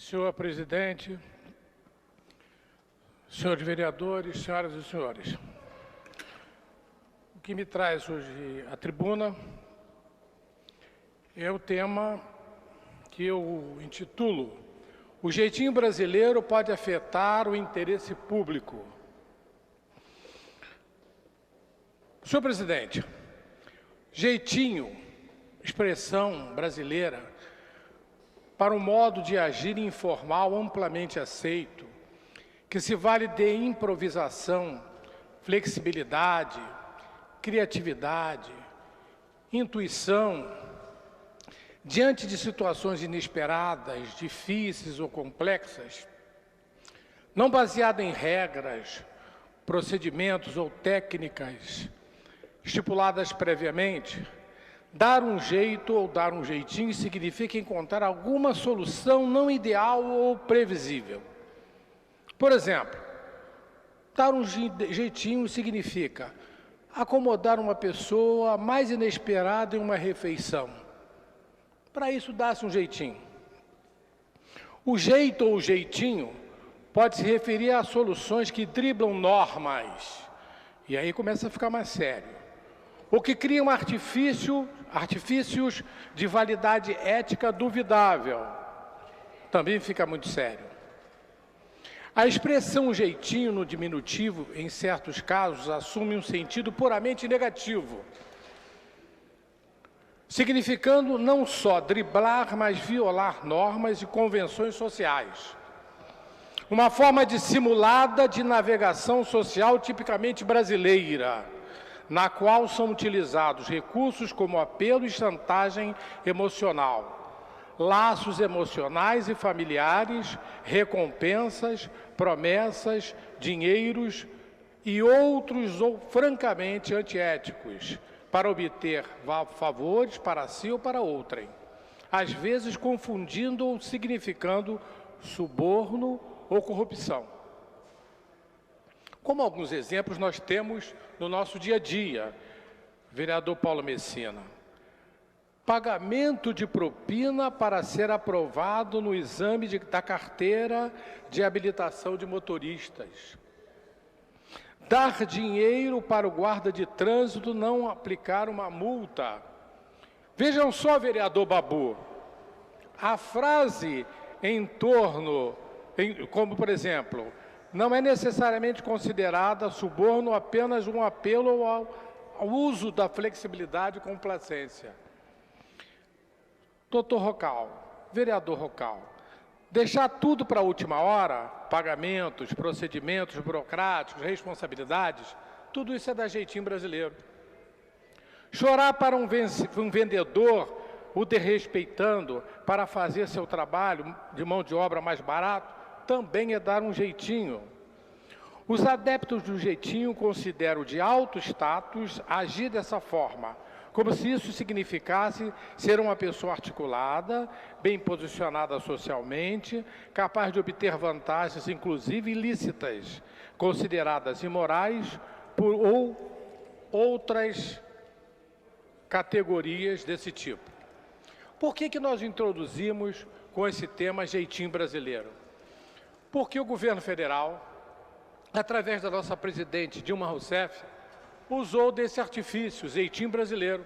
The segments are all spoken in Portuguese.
Senhor presidente, senhores vereadores, senhoras e senhores, o que me traz hoje à tribuna é o tema que eu intitulo "O jeitinho brasileiro pode afetar o interesse público". Senhor presidente, jeitinho, expressão brasileira para um modo de agir informal amplamente aceito, que se vale de improvisação, flexibilidade, criatividade, intuição, diante de situações inesperadas, difíceis ou complexas, não baseado em regras, procedimentos ou técnicas estipuladas previamente. Dar um jeito ou dar um jeitinho significa encontrar alguma solução não ideal ou previsível. Por exemplo, dar um jeitinho significa acomodar uma pessoa mais inesperada em uma refeição. Para isso, dá-se um jeitinho. O jeito ou o jeitinho pode se referir a soluções que driblam normas. E aí começa a ficar mais sério. Ou que criam artifícios de validade ética duvidável. Também fica muito sério. A expressão jeitinho no diminutivo, em certos casos, assume um sentido puramente negativo, significando não só driblar, mas violar normas e convenções sociais. Uma forma dissimulada de navegação social tipicamente brasileira, na qual são utilizados recursos como apelo e chantagem emocional, laços emocionais e familiares, recompensas, promessas, dinheiros e outros ou francamente antiéticos, para obter favores para si ou para outrem, às vezes confundindo ou significando suborno ou corrupção. Como alguns exemplos nós temos no nosso dia a dia, vereador Paulo Messina. Pagamento de propina para ser aprovado no exame da carteira de habilitação de motoristas. Dar dinheiro para o guarda de trânsito não aplicar uma multa. Vejam só, vereador Babu, a frase em torno, como por exemplo, não é necessariamente considerada suborno apenas um apelo ao uso da flexibilidade e complacência. Doutor Rocal, vereador Rocal, deixar tudo para a última hora, pagamentos, procedimentos burocráticos, responsabilidades, tudo isso é da jeitinho brasileiro. Chorar para um vendedor, o desrespeitando para fazer seu trabalho de mão de obra mais barato, também é dar um jeitinho. Os adeptos do jeitinho consideram de alto status agir dessa forma, como se isso significasse ser uma pessoa articulada, bem posicionada socialmente, capaz de obter vantagens, inclusive ilícitas, consideradas imorais ou outras categorias desse tipo. Por que nós introduzimos com esse tema jeitinho brasileiro? Porque o governo federal, através da nossa presidente Dilma Rousseff, usou desse artifício, jeitinho brasileiro,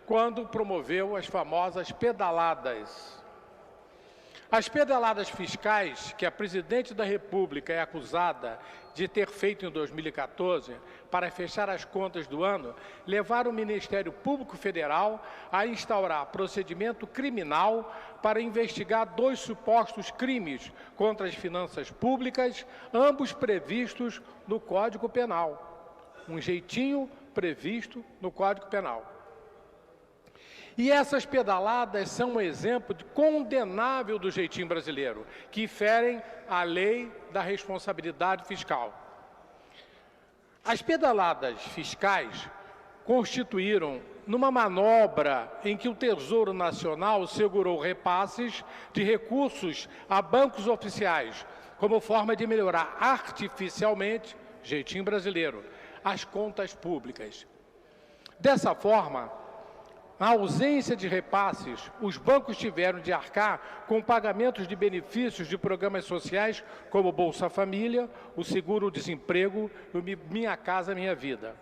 quando promoveu as famosas pedaladas. As pedaladas fiscais, que a presidente da República é acusada de ter feito em 2014 para fechar as contas do ano, levaram o Ministério Público Federal a instaurar procedimento criminal para investigar 2 supostos crimes contra as finanças públicas, ambos previstos no Código Penal. Um jeitinho previsto no Código Penal. E essas pedaladas são um exemplo condenável do jeitinho brasileiro, que ferem a lei da responsabilidade fiscal. As pedaladas fiscais constituíram numa manobra em que o Tesouro Nacional segurou repasses de recursos a bancos oficiais, como forma de melhorar artificialmente, jeitinho brasileiro, as contas públicas. Dessa forma, Na ausência de repasses, os bancos tiveram de arcar com pagamentos de benefícios de programas sociais como Bolsa Família, o seguro-desemprego e o Minha Casa Minha Vida.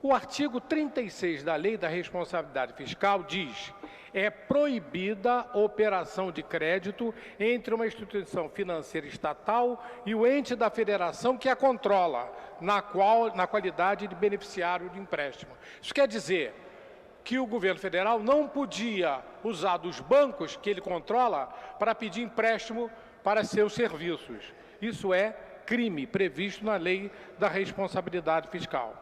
O artigo 36 da Lei da Responsabilidade Fiscal diz: é proibida a operação de crédito entre uma instituição financeira estatal e o ente da federação que a controla, na qualidade de beneficiário de empréstimo. Isso quer dizer que o governo federal não podia usar dos bancos que ele controla para pedir empréstimo para seus serviços. Isso é crime previsto na Lei da Responsabilidade Fiscal.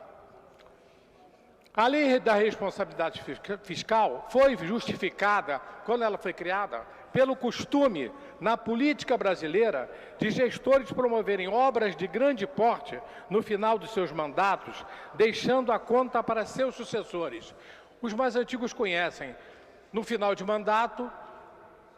A Lei da Responsabilidade Fiscal foi justificada, quando ela foi criada, pelo costume, na política brasileira, de gestores promoverem obras de grande porte no final de seus mandatos, deixando a conta para seus sucessores. Os mais antigos conhecem, no final de mandato,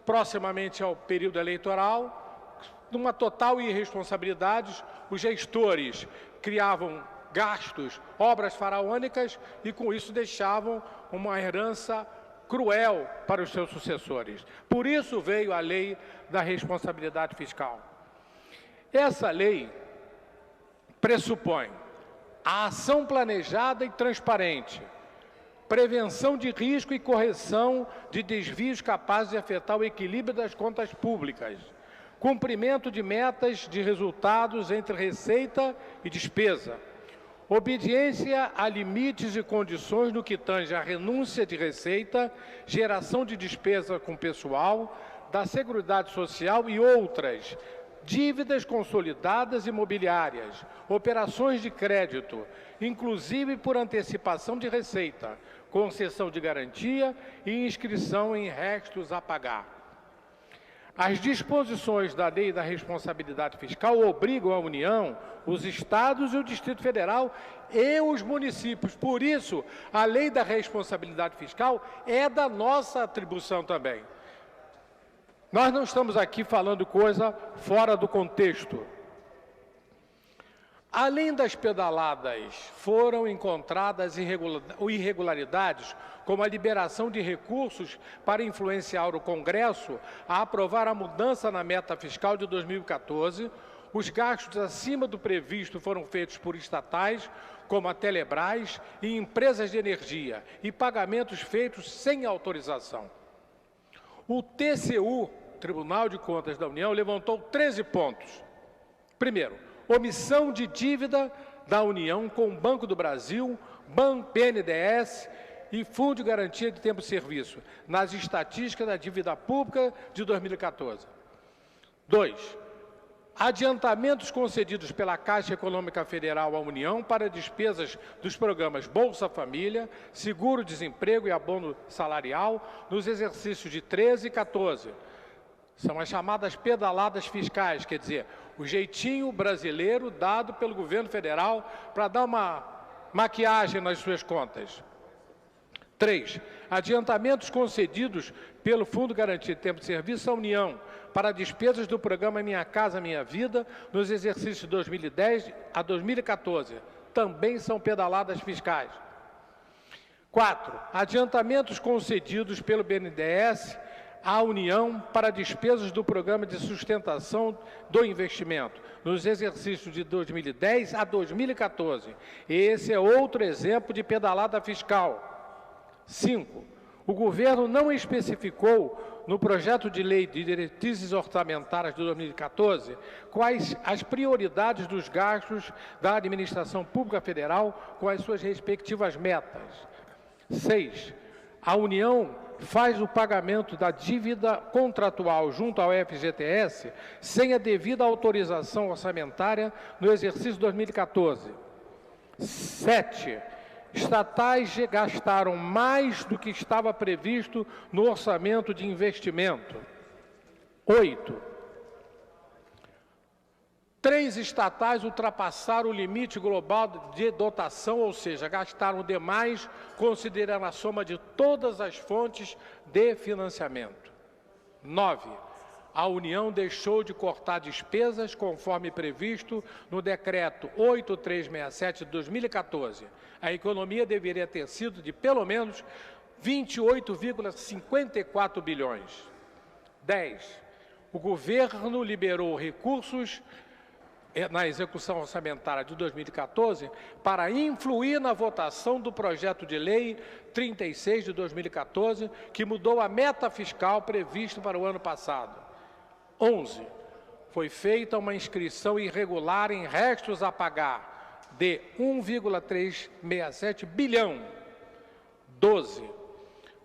proximamente ao período eleitoral, numa total irresponsabilidade, os gestores criavam gastos, obras faraônicas e, com isso, deixavam uma herança cruel para os seus sucessores. Por isso veio a Lei da Responsabilidade Fiscal. Essa lei pressupõe a ação planejada e transparente, prevenção de risco e correção de desvios capazes de afetar o equilíbrio das contas públicas, cumprimento de metas de resultados entre receita e despesa, obediência a limites e condições no que tange à renúncia de receita, geração de despesa com pessoal, da Seguridade Social e outras, dívidas consolidadas imobiliárias, operações de crédito, inclusive por antecipação de receita, concessão de garantia e inscrição em restos a pagar. As disposições da Lei da Responsabilidade Fiscal obrigam a União, os Estados e o Distrito Federal e os municípios. Por isso, a Lei da Responsabilidade Fiscal é da nossa atribuição também. Nós não estamos aqui falando coisa fora do contexto. Além das pedaladas, foram encontradas irregularidades, como a liberação de recursos para influenciar o Congresso a aprovar a mudança na meta fiscal de 2014. Os gastos acima do previsto foram feitos por estatais, como a Telebrás, e empresas de energia, e pagamentos feitos sem autorização. O TCU, Tribunal de Contas da União, levantou 13 pontos. Primeiro, omissão de dívida da União com o Banco do Brasil, BNDES e Fundo de Garantia de Tempo de Serviço, nas estatísticas da dívida pública de 2014. 2. Adiantamentos concedidos pela Caixa Econômica Federal à União para despesas dos programas Bolsa Família, Seguro-Desemprego e Abono Salarial nos exercícios de 13 e 14. São as chamadas pedaladas fiscais, quer dizer, o jeitinho brasileiro dado pelo governo federal para dar uma maquiagem nas suas contas. 3. Adiantamentos concedidos pelo Fundo de Garantia de Tempo de Serviço à União para despesas do programa Minha Casa Minha Vida nos exercícios de 2010 a 2014. Também são pedaladas fiscais. 4. Adiantamentos concedidos pelo BNDES à União para despesas do Programa de Sustentação do Investimento, nos exercícios de 2010 a 2014. Esse é outro exemplo de pedalada fiscal. 5. O governo não especificou no projeto de lei de diretrizes orçamentárias de 2014 quais as prioridades dos gastos da administração pública federal com as suas respectivas metas. 6. A União faz o pagamento da dívida contratual junto ao FGTS sem a devida autorização orçamentária no exercício 2014. 7. Estatais gastaram mais do que estava previsto no orçamento de investimento. 8. 3 estatais ultrapassaram o limite global de dotação, ou seja, gastaram demais, considerando a soma de todas as fontes de financiamento. 9. A União deixou de cortar despesas conforme previsto no Decreto 8367 de 2014. A economia deveria ter sido de, pelo menos, 28,54 bilhões. 10. O governo liberou recursos na execução orçamentária de 2014 para influir na votação do projeto de lei 36 de 2014, que mudou a meta fiscal prevista para o ano passado. 11. Foi feita uma inscrição irregular em restos a pagar de 1,367 bilhão. 12.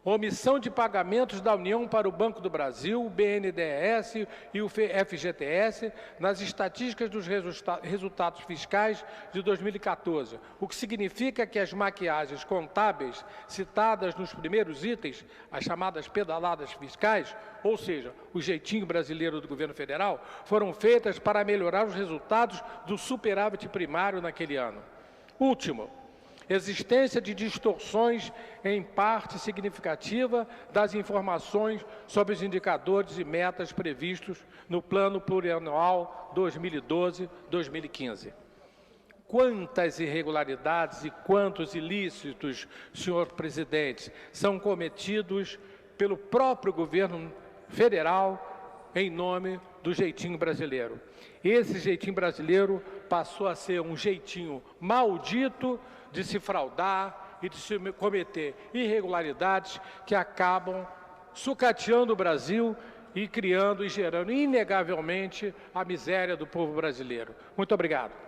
Omissão de pagamentos da União para o Banco do Brasil, o BNDES e o FGTS nas estatísticas dos resultados fiscais de 2014, o que significa que as maquiagens contábeis citadas nos primeiros itens, as chamadas pedaladas fiscais, ou seja, o jeitinho brasileiro do governo federal, foram feitas para melhorar os resultados do superávit primário naquele ano. Último. Existência de distorções em parte significativa das informações sobre os indicadores e metas previstos no Plano Plurianual 2012-2015. Quantas irregularidades e quantos ilícitos, senhor presidente, são cometidos pelo próprio governo federal em nome do jeitinho brasileiro? Esse jeitinho brasileiro passou a ser um jeitinho maldito de se fraudar e de se cometer irregularidades que acabam sucateando o Brasil e criando e gerando, inegavelmente, a miséria do povo brasileiro. Muito obrigado.